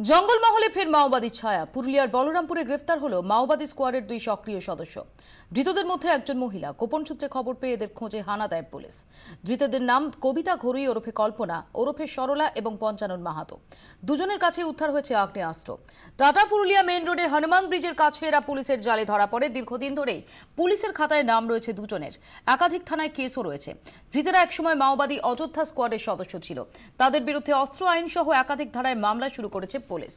জঙ্গলমহলে ফের মাওবাদী ছায়া। পুরুলিয়ার বলরামপুরে গ্রেফতার হলো মাওবাদী স্কোয়াডের 2 সক্রিয় সদস্য। ধৃতদের মধ্যে একজন মহিলা। গোপন সূত্রে খবর পেয়ে এদের খোঁজে হানা দেয় পুলিশ। ধৃতদের নাম কবিতা ঘরুই ওরফে কল্পনা ওরফে সরলা এবং পঞ্চানন মাহাতো। দুজনের কাছে উদ্ধার হয়েছে আগ্নেয়াস্ত্র। টাটা পুরুলিয়া মেইন রোডে হনুমান ব্রিজের কাছে এরা পুলিশের জালে ধরা পড়ে। দীর্ঘদিন ধরেই পুলিশের খাতায় নাম রয়েছে দুজনের। একাধিক থানায় কেসও রয়েছে। ধৃতেরা একসময় মাওবাদী অযোধ্যা স্কোয়াডের সদস্য ছিল। তাদের বিরুদ্ধে অস্ত্র আইন সহ একাধিক ধারায় মামলা শুরু করেছে পুলিশ।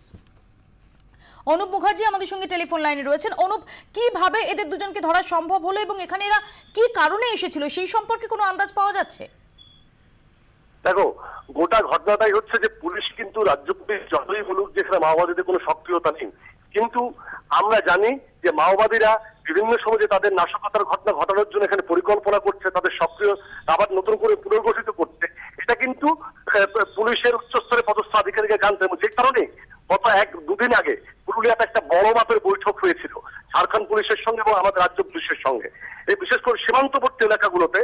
অনুপ মুখার্জি আমাদের সঙ্গে টেলিফোন লাইনে রয়েছেন। অনুপ, কিভাবে এদের দুজনকে ধরা সম্ভব হলো এবং এখানে এরা কি কারণে এসেছিল সেই সম্পর্কে কোনো আন্দাজ পাওয়া যাচ্ছে? দেখো, গোটা ঘটনাটাই হচ্ছে যে পুলিশ কিন্তু রাজ্য পুলিশ যতই বলুক যেখানে মাওবাদীদের কোনো সক্রিয়তা নেই, কিন্তু আমরা জানি যে মাওবাদীরা বিভিন্ন সময় যে তাদের নাশকতার ঘটনা ঘটানোর জন্য এখানে পরিকল্পনা করছে, তাদের সক্রিয় আবার নতুন করে পুনর্গঠিত করছে, এটা কিন্তু পুলিশের উচ্চস্তরে পদস্থ আধিকারিকের জানতে হবে। যে কারণে গত 1-2 দিন আগে পুরুলিয়াতে একটা বড় মাপের বৈঠক হয়েছিল ঝাড়খণ্ড পুলিশের সঙ্গে এবং আমাদের রাজ্য পুলিশের সঙ্গে। এই বিশেষ করে সীমান্তবর্তী এলাকাগুলোতে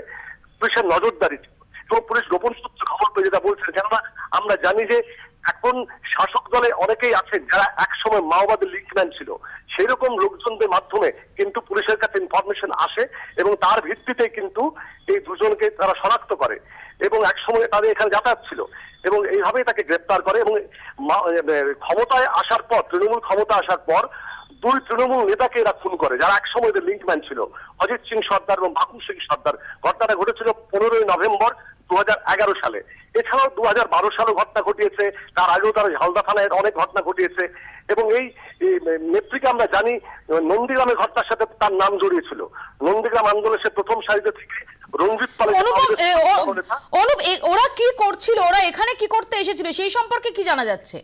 পুলিশের নজরদারি এবং পুলিশ গোপন সূত্রে খবর পেয়ে যেটা বলছেন, কেননা আমরা জানি যে এখন শাসক দলে অনেকেই আছেন যারা একসময় মাওবাদী লিঙ্কম্যান ছিল। সেই রকম লোকজনদের মাধ্যমে কিন্তু পুলিশের কাছে ইনফরমেশন আসে এবং তার ভিত্তিতে কিন্তু এই দুজনকে তারা শনাক্ত করে এবং একসময় তাদের এখানে যাতায়াত ছিল এবং এইভাবেই তাকে গ্রেপ্তার করে। এবং ক্ষমতায় আসার পর, তৃণমূল ক্ষমতা আসার পর 2 তৃণমূল নেতাকে এরা খুন করে যারা একসময় এদের লিঙ্কম্যান ছিল, অজিত সিং সর্দার এবং বাকুম সিং সর্দার। ঘটনাটা ঘটেছিল 15ই নভেম্বর 2011 সালে। এছাড়াও 2012 সালে ঘটনা ঘটিয়েছে, তার আগেও তারা ঝালদা থানায় অনেক ঘটনা ঘটিয়েছে এবং এই নেত্রীকে আমরা জানি নন্দীগ্রামের ঘটনার সাথে তার নাম জড়িয়েছিল। নন্দীগ্রাম আন্দোলনের প্রথম সারিতে থেকে রঞ্জিত পাল। অনুপ, ওরা কি করছিল, ওরা এখানে কি করতে এসেছিল সেই সম্পর্কে কি জানা যাচ্ছে?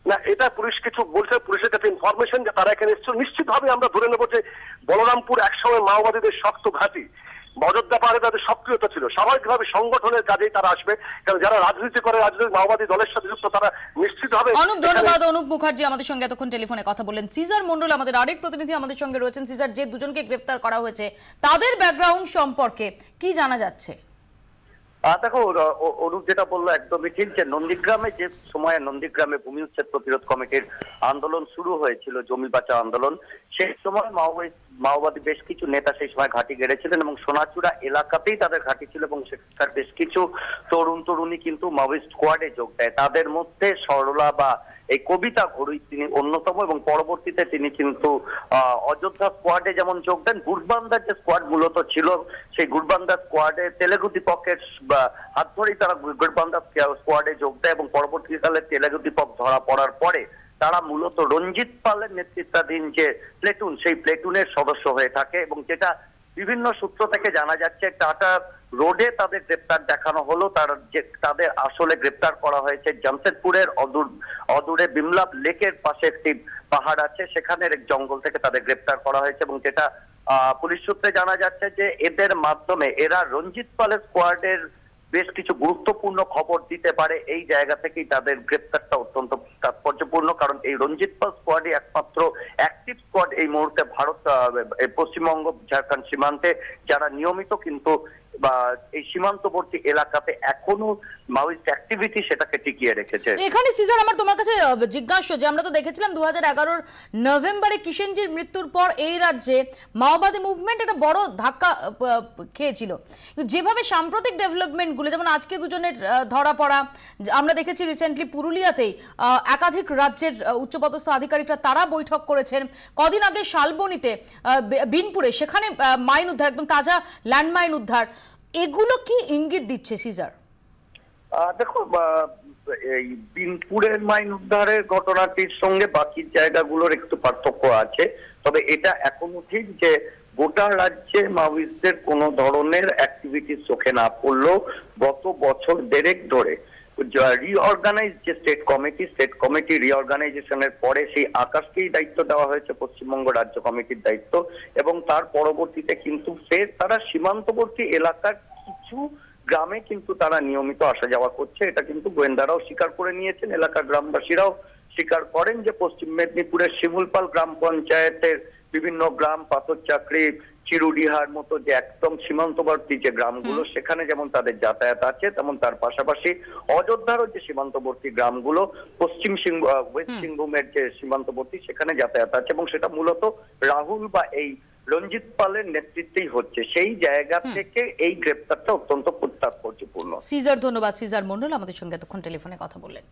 না, এটা পুলিশ কিছু বলছে, পুলিশের কাছে ইনফরমেশন যে তারা এখানে এসেছিল। নিশ্চিতভাবে আমরা ধরে নেবো যে বলরামপুর একসময় মাওবাদীদের শক্ত ঘাঁটি, অযোধ্যা পাহাড়ে তাদের সক্রিয়তা ছিল। স্বাভাবিকভাবে সংগঠনের কাজেই তারা আসবে, কারণ যারা রাজনীতি করে রাজনৈতিক মাওবাদী দলের সাথে যুক্ত তারা নিশ্চিতভাবে। অনুপ, ধন্যবাদ। অনুপ মুখার্জি আমাদের সঙ্গে এতক্ষণ টেলিফোনে কথা বললেন। সিজার মন্ডল আমাদের আরেক প্রতিনিধি আমাদের সঙ্গে রয়েছেন। সিজার, যে দুজনকে গ্রেফতার করা হয়েছে তাদের ব্যাকগ্রাউন্ড সম্পর্কে কি জানা যাচ্ছে? দেখো, অনুপ যেটা বললো একদমই ঠিক, যে নন্দীগ্রামে যে সময়ে নন্দীগ্রামে ভূমি উচ্ছেদ প্রতিরোধ কমিটির আন্দোলন শুরু হয়েছিল, জমি বাঁচাও আন্দোলন, সেই সময় মাওবাদী বেশ কিছু নেতা সেই সময় ঘাঁটি গেড়েছিলেন এবং সোনাচূড়া এলাকাতেই তাদের ঘাঁটি ছিল এবং সেখানকার বেশ কিছু তরুণী কিন্তু মাওবাদী স্কোয়াডে যোগ দেয়। তাদের মধ্যে সরলা বা এই কবিতা ঘরুই তিনি অন্যতম এবং পরবর্তীতে তিনি কিন্তু অযোধ্যা স্কোয়াডে যেমন যোগ দেন। গুরবান্দার যে স্কোয়াড মূলত ছিল, সেই গুরবান্দা স্কোয়াডে তেলেগু দীপকের হাত ধরেই তারা গুরবান্দা স্কোয়াডে যোগ দেয় এবং পরবর্তীকালে তেলেগু দীপক ধরা পড়ার পরে তারা মূলত রঞ্জিত পালের নেতৃত্বাধীন যে প্লেটুন, সেই প্লেটুনের সদস্য হয়ে থাকে এবং যেটা বিভিন্ন সূত্র থেকে জানা যাচ্ছে টাটা রোডে তাদের গ্রেপ্তার দেখানো হলো। তাদের আসলে গ্রেপ্তার করা হয়েছে জামশেদপুরের অদূরে বিমলা লেকের পাশে একটি পাহাড় আছে, সেখানের এক জঙ্গল থেকে তাদের গ্রেপ্তার করা হয়েছে এবং যেটা পুলিশ সূত্রে জানা যাচ্ছে যে এদের মাধ্যমে এরা রঞ্জিত পালের স্কোয়াডের বেশ কিছু গুরুত্বপূর্ণ খবর দিতে পারে। এই জায়গা থেকেই তাদের গ্রেপ্তারটা অত্যন্ত তাৎপর্যপূর্ণ, কারণ এই রঞ্জিত পাল স্কোয়াডই একমাত্র অ্যাক্টিভ স্কোয়াড এই মুহূর্তে পশ্চিমবঙ্গ ঝাড়খণ্ড সীমান্তে, যারা নিয়মিত কিন্তু বা এই সীমান্তবর্তী এলাকাতে এখনো মাওয়িস্ট অ্যাক্টিভিটি সেটাকে টিকিয়ে রেখেছে। এখানে সিজার আমার তোমার কাছে জিজ্ঞাসা, যে আমরা তো দেখেছিলাম 2011 নভেম্বরে কিষেনজির মৃত্যুর পর এই রাজ্যে মাওবাদী মুভমেন্ট একটা বড় ধাক্কা খেয়েছিল। যেভাবে সাম্প্রতিক ডেভেলপমেন্টগুলো, যেমন আজকে দুজনের ধরা পড়া, আমরা দেখেছি রিসেন্টলি পুরুলিয়াতেই একাধিক রাজ্যের উচ্চপদস্থ আধিকারিকরা তারা বৈঠক করেছেন। কদিন আগে শালবনীতে, বিনপুরে, সেখানে মাইন উদ্ধার, একদম তাজা ল্যান্ডমাইন উদ্ধার। এগুলো কি ইঙ্গিত দিচ্ছে সিজার? দেখো, এই বিনপুরের মাইন উদ্ধারের ঘটনাটির সঙ্গে বাকি জায়গাগুলোর একটু পার্থক্য আছে, তবে এটা এখনো ঠিক যে গোটা রাজ্যে মাওয়িস্টদের কোনো ধরনের অ্যাক্টিভিটি চোখে না পড়লেও গত বছর 1.5 ধরে রিঅর্গানাইজ যে স্টেট কমিটি রিঅর্গানাইজেশনের পরে সেই আকাশকেই দায়িত্ব দেওয়া হয়েছে পশ্চিমবঙ্গ রাজ্য কমিটির দায়িত্ব এবং তার পরবর্তীতে কিন্তু ফের তারা সীমান্তবর্তী এলাকার কিছু গ্রামে কিন্তু তারা নিয়মিত আসা যাওয়া করছে। এটা কিন্তু গোয়েন্দারাও স্বীকার করে নিয়েছেন, এলাকার গ্রামবাসীরাও স্বীকার করেন যে পশ্চিম মেদিনীপুরের শিমুলপাল গ্রাম পঞ্চায়েতের বিভিন্ন গ্রাম, পাথরচাকরি, চিরুডিহার মতো যে একদম সীমান্তবর্তী যে গ্রামগুলো সেখানে যেমন তাদের যাতায়াত আছে, তেমন তার পাশাপাশি অযোধ্যারও যে সীমান্তবর্তী গ্রামগুলো ওয়েস্ট সিংভূমের যে সীমান্তবর্তী সেখানে যাতায়াত আছে, এবং সেটা মূলত রাহুল বা এই রঞ্জিত পালের নেতৃত্বেই হচ্ছে। সেই জায়গা থেকে এই গ্রেপ্তারটা অত্যন্ত তাৎপর্যপূর্ণ। সিজার, ধন্যবাদ সিজার মন্ডল আমাদের সঙ্গে এতক্ষণ টেলিফোনে কথা বললেন।